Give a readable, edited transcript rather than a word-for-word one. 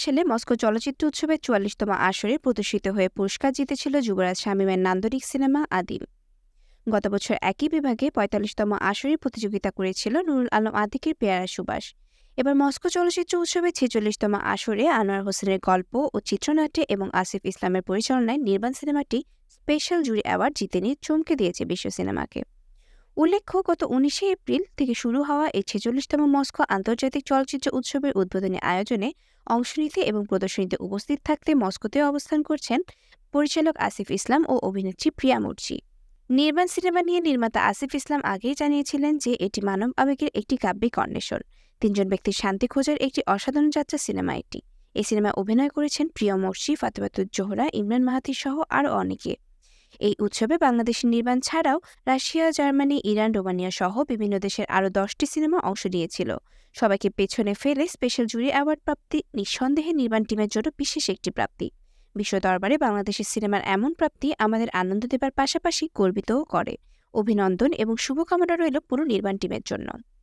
সালে মস্কো চলচ্চিত্র উৎসবের ৪৪তম আসরে প্রদর্শিত হয়ে পুরস্কার জিতেছিল যুবরাজ শামীমের নান্দনিক সিনেমা আদিম। গত বছর একই বিভাগে ৪৫তম আসরে প্রতিযোগিতা করেছিল নুরুল আলম আতিকের পেয়ারা সুবাস। এবার মস্কো চলচ্চিত্র উৎসবের ৪৬তম আসরে আনোয়ার হোসেনের গল্প ও চিত্রনাট্যে এবং আসিফ ইসলামের পরিচালনায় নির্বাণ সিনেমাটি স্পেশাল জুরি অ্যাওয়ার্ড জিতে নিয়ে চমকে দিয়েছে বিশ্ব সিনেমাকে। উল্লেখ্য, গত ১৯শে এপ্রিল থেকে শুরু হওয়া এই ৪৬তম মস্কো আন্তর্জাতিক চলচ্চিত্র উৎসবের উদ্বোধনী আয়োজনে অংশ নিতে এবং প্রদর্শনীতে উপস্থিত থাকতে মস্কোতে অবস্থান করছেন পরিচালক আসিফ ইসলাম ও অভিনেত্রী প্রিয়া মুর্জি। নির্বাণ সিনেমা নিয়ে নির্মাতা আসিফ ইসলাম আগেই জানিয়েছিলেন যে এটি মানব আবেগের একটি কাব্যিক অন্বেষণ, তিনজন ব্যক্তির শান্তি খোঁজার একটি অসাধারণ যাত্রা সিনেমা এটি। এই সিনেমায় অভিনয় করেছেন প্রিয়া মুর্জি, ফাতেমাতুজ জোহরা, ইমরান মাহাতি সহ আরও অনেকে। এই উৎসবে বাংলাদেশের নির্মাণ ছাড়াও রাশিয়া, জার্মানি, ইরান, রোমানিয়া সহ বিভিন্ন দেশের আরও ১০টি সিনেমা অংশ নিয়েছিল। সবাইকে পেছনে ফেলে স্পেশাল জুরি অ্যাওয়ার্ড প্রাপ্তি নিঃসন্দেহে নির্মাণ টিমের জন্য বিশেষ একটি প্রাপ্তি। বিশ্ব দরবারে বাংলাদেশের সিনেমার এমন প্রাপ্তি আমাদের আনন্দ দেবার পাশাপাশি গর্বিতও করে। অভিনন্দন এবং শুভকামনা রইল পুরো নির্মাণ টিমের জন্য।